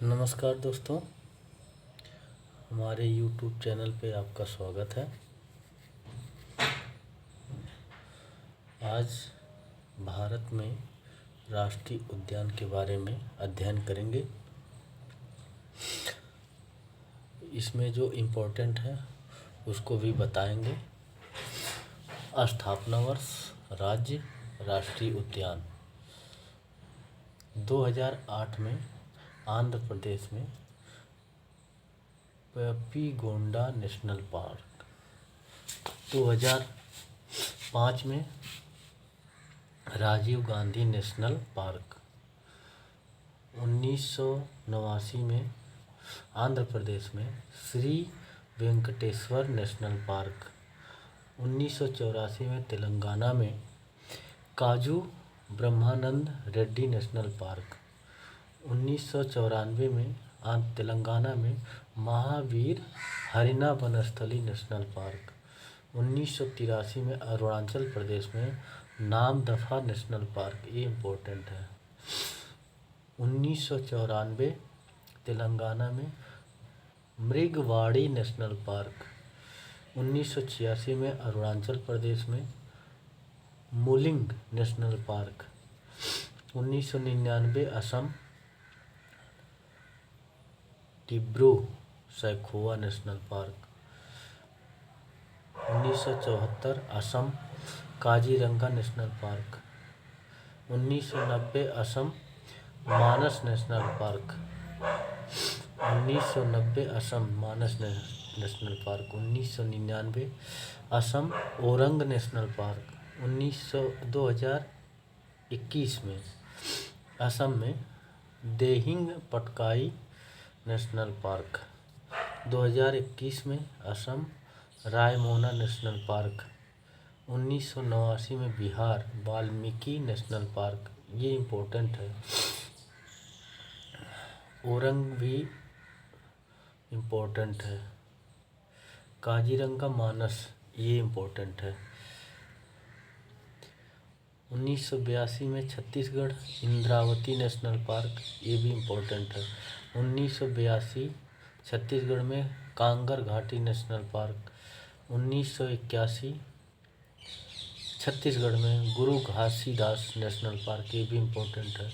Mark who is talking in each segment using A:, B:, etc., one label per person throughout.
A: नमस्कार दोस्तों, हमारे YouTube चैनल पे आपका स्वागत है। आज भारत में राष्ट्रीय उद्यान के बारे में अध्ययन करेंगे। इसमें जो इम्पोर्टेंट है उसको भी बताएंगे। स्थापना वर्ष, राज्य, राष्ट्रीय उद्यान। 2008 में आंध्र प्रदेश में पपीगोंडा नेशनल पार्क, 2005 में राजीव गांधी नेशनल पार्क, 1989 में आंध्र प्रदेश में श्री वेंकटेश्वर नेशनल पार्क, 1984 में तेलंगाना में काजू ब्रह्मानंद रेड्डी नेशनल पार्क, 1994 में तेलंगाना में महावीर हरिना वनस्थली नेशनल पार्क, 1983 में अरुणाचल प्रदेश में नामदफा नेशनल पार्क, ये इम्पोर्टेंट है। 1994 तेलंगाना में मृगवाड़ी नेशनल पार्क, 1986 में अरुणाचल प्रदेश में Mouling national park, 1999 Assam Dibru Saikhowa national park, 1974 Assam Kaziranga national park, 1990 Assam Manas national park, 1990 Assam Manas national park, 1999 Assam Orang national park, 2021 में असम में देहिंग पटकाई नेशनल पार्क, 2021 में असम रायमोना नेशनल पार्क, 1989 में बिहार वाल्मीकि नेशनल पार्क, ये इम्पोर्टेंट है। ओरंग भी इम्पोर्टेंट है। काजीरंगा मानस, ये इम्पोर्टेंट है। 1982 में छत्तीसगढ़ इंद्रावती नेशनल पार्क, ये भी इम्पोर्टेंट है। 1982 छत्तीसगढ़ में कांगर घाटी नेशनल पार्क, 1981 छत्तीसगढ़ में गुरु घासीदास नेशनल पार्क, ये भी इम्पोर्टेंट है।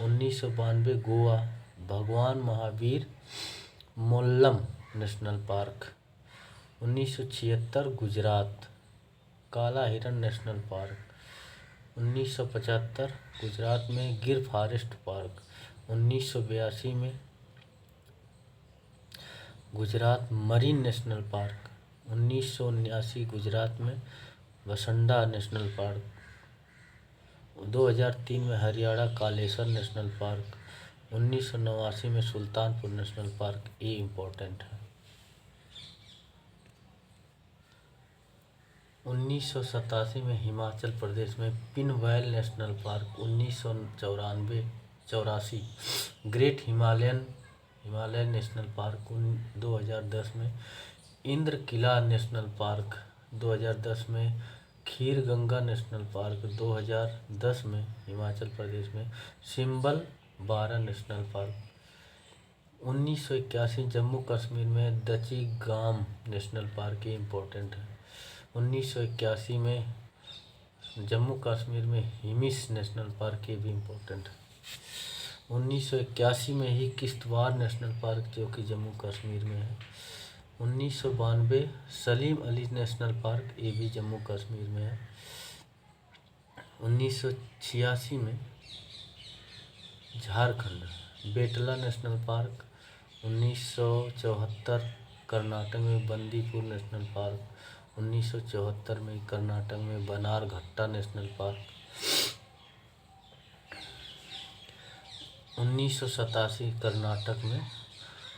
A: 1992 गोवा भगवान महावीर मोल्लम नेशनल पार्क, 1976 गुजरात काला हिरण नेशनल पार्क, 1975 गुजरात में गिर फॉरेस्ट पार्क, 1982 में Gujarat marine national park, 1979 Gujarat में बसंडा नेशनल पार्क, 2003 में हरियाणा कालेसर नेशनल पार्क, 1989 में सुल्तानपुर नेशनल पार्क, ये इम्पोर्टेंट है। 1987 में हिमाचल प्रदेश में Pin Valley national park, 1984 great Himalayan national park, 2010 में इंद्र किला नेशनल पार्क, 2010 में खीर गंगा नेशनल पार्क, 2010 में हिमाचल प्रदेश में symbol 12 national park, 1981 Jammu Kashmir में दची गाम नेशनल पार्क, ये इम्पोर्टेंट है। 1981 में जम्मू कश्मीर में हिमिस नेशनल पार्क, ये भी इम्पोर्टेंट है। 1981 में ही किश्तवाड़ नेशनल पार्क, जो कि जम्मू कश्मीर में है। 1992 सलीम अली नेशनल पार्क, ये भी जम्मू कश्मीर में है। 1986 में झारखंड बेटला नेशनल पार्क, 1974 कर्नाटक में बंदीपुर नेशनल पार्क, 1974 में कर्नाटक में बनारघट्टा नेशनल पार्क, 1987 कर्नाटक में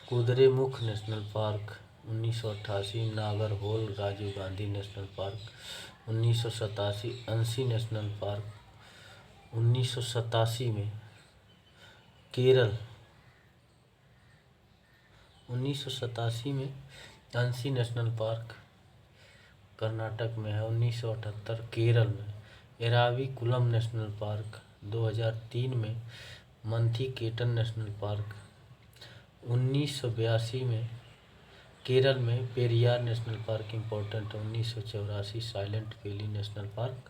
A: Kudremukh national park, 1988 Nagarhole Rajiv Gandhi national park, 1987 Anshi national park, 1987 में केरल 1987 में अंशी नेशनल पार्क कर्नाटक में है। 1978 केरल में एराविकुलम नेशनल पार्क, 2003 में मंथी केटन नेशनल पार्क, 1982 में केरल में पेरियार नेशनल पार्क इम्पोर्टेंट है। 1984 साइलेंट वैली नेशनल पार्क,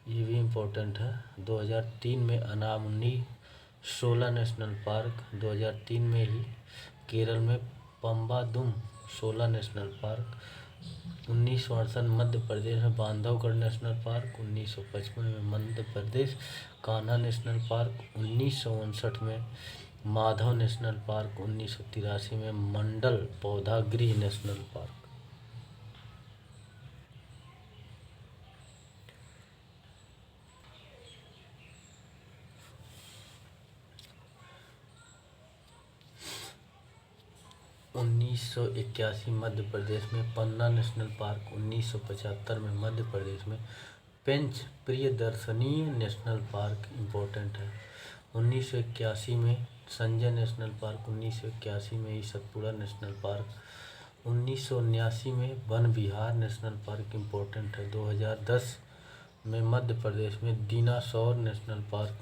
A: ये भी इम्पोर्टेंट है। 2003 में अनामुनी 16 नेशनल पार्क। 2003 में ही केरल में पम्बादुम 16 नेशनल पार्क। 1968 मध्य प्रदेश में बांधवगढ़ नेशनल पार्क। 1955 में मध्य प्रदेश कान्हा नेशनल पार्क। 1959 में माधव नेशनल पार्क। 1983 में मंडल पौधागृह नेशनल पार्क। उन्नीस सौ इक्यासी मध्य प्रदेश में पन्ना नेशनल पार्क। 1975 में मध्य प्रदेश में पेंच प्रियदर्शनी नेशनल पार्क इम्पोर्टेंट है। 1981 में संजय नेशनल पार्क। 1981 में ही सतपुड़ा नेशनल पार्क। 1979 में वन विहार नेशनल पार्क इम्पोर्टेंट है। 2010 में मध्य प्रदेश में दीनासौर नेशनल पार्क।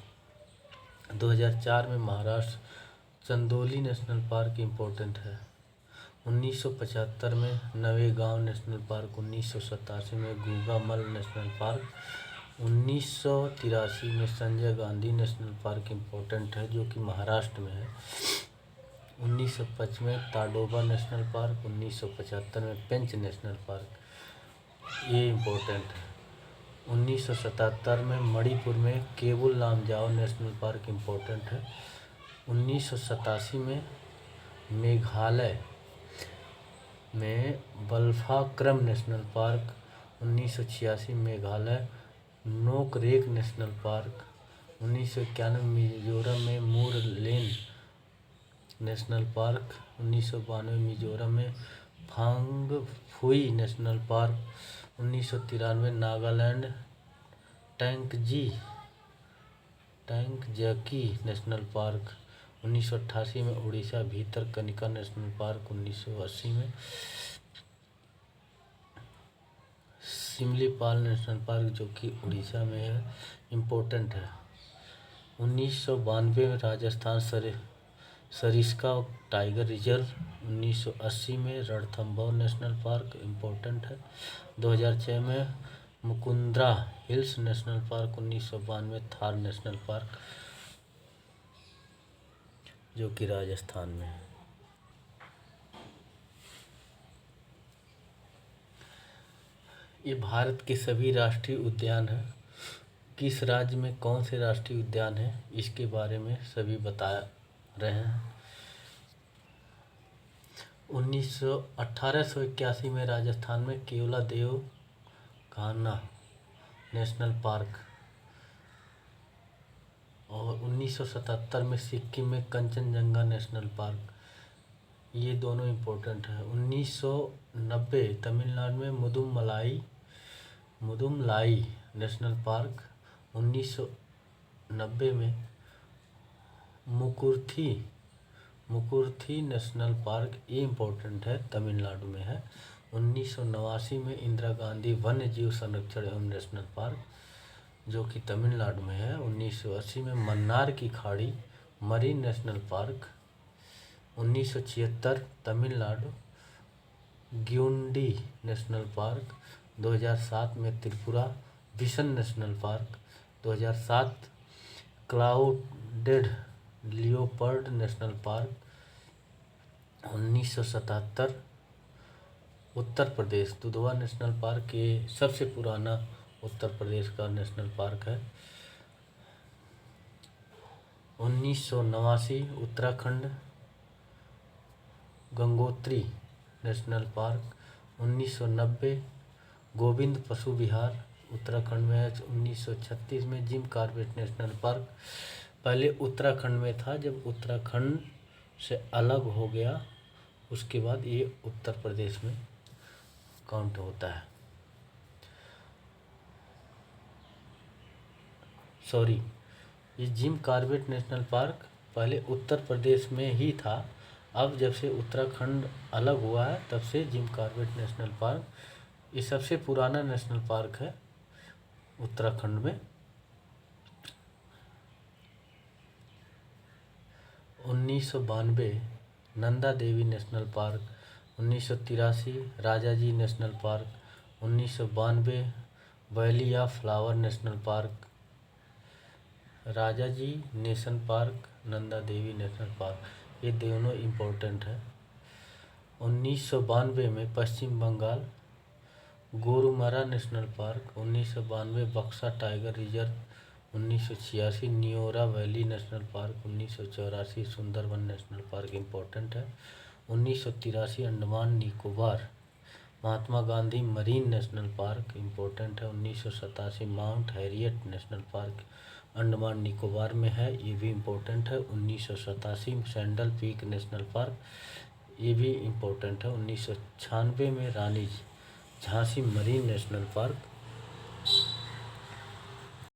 A: 2004 में Maharashtra Chandoli national park important है। 1975 में नवेगांव नेशनल पार्क। 1987 में गूगामल नेशनल पार्क। 1983 में Sanjay Gandhi national park important है, जो कि महाराष्ट्र में है। 1955 में ताडोबा नेशनल पार्क। 1975 में पेंच नेशनल पार्क, ये इम्पोर्टेंट है। 1977 में मणिपुर में Keibul Lamjao national park important है। 1987 में मेघालय में Balphakram national park. 1986 Meghalaya Nokrek national park. 1991 Mizoram में मुरलेन नेशनल पार्क। 1992 मिजोरम में फांगफुई नेशनल पार्क। 1993 नागालैंड टैंकजकी नेशनल पार्क। 1988 में उड़ीसा भीतरकनिका नेशनल पार्क। 1980 में सिमलीपाल नेशनल पार्क, जो कि उड़ीसा में है, इम्पोर्टेंट है। 1992 में राजस्थान सरिस्का टाइगर रिजर्व। 1980 में रणथंभौर नेशनल पार्क इम्पोर्टेंट है। 2006 में Mukundra hills national park. 1992 Thar national park, जो कि राजस्थान में है। ये भारत के सभी राष्ट्रीय उद्यान हैं। किस राज्य में कौन से राष्ट्रीय उद्यान हैं, इसके बारे में सभी बता रहे हैं। 1881 में राजस्थान में केवलादेव कान्हा नेशनल पार्क, और 1977 में सिक्किम में कंचनजंगा नेशनल पार्क, ये दोनों इम्पोर्टेंट है। 1990 तमिलनाडु में मुदुमलाई नेशनल पार्क। 1990 में मुकुर्थी नेशनल पार्क, ये इम्पोर्टेंट है, तमिलनाडु में है। 1989 में इंदिरा गांधी वन्य जीव संरक्षण एवं नेशनल पार्क, जो कि तमिलनाडु में है। 1980 में मन्नार की खाड़ी marine national park. 1976 Tamil Nadu Guindy national park. 2007 में Tripura bison national park. 2007 clouded leopard national park. 1977 Uttar Pradesh Dudhwa national park, ये सबसे पुराना उत्तर प्रदेश का नेशनल पार्क है। 1989 उत्तराखंड गंगोत्री नेशनल पार्क। 1990 गोविंद पशु विहार उत्तराखंड में है। 1936 में जिम कॉर्बेट नेशनल पार्क, पहले उत्तराखंड में था, जब उत्तराखंड से अलग हो गया उसके बाद ये उत्तर प्रदेश में काउंट होता है। सॉरी, ये जिम कॉर्बेट नेशनल पार्क पहले उत्तर प्रदेश में ही था, अब जब से उत्तराखंड अलग हुआ है तब से जिम कॉर्बेट नेशनल पार्क, ये सबसे पुराना नेशनल पार्क है उत्तराखंड में। 1992 Nanda Devi national park 1983, Rajaji national park 1992, valley of flower national park, Rajaji national park, Nanda Devi national park, ये दोनों इम्पोर्टेंट हैं। 1992 में Paschim Bangal Gorumara national park, 1992 Buxa tiger reserve, 1986 Neora valley national park, 1984 Sundarban national park important है। 1983 Andaman Nicobar Mahatma Gandhi marine national park important है। 1987 Mount Harriet national park Andaman Nicobar में है, ये भी इम्पोर्टेंट है। 1987 सैंडल पीक नेशनल पार्क, ये भी इम्पोर्टेंट है। 1996 में रानी झांसी मरीन नेशनल पार्क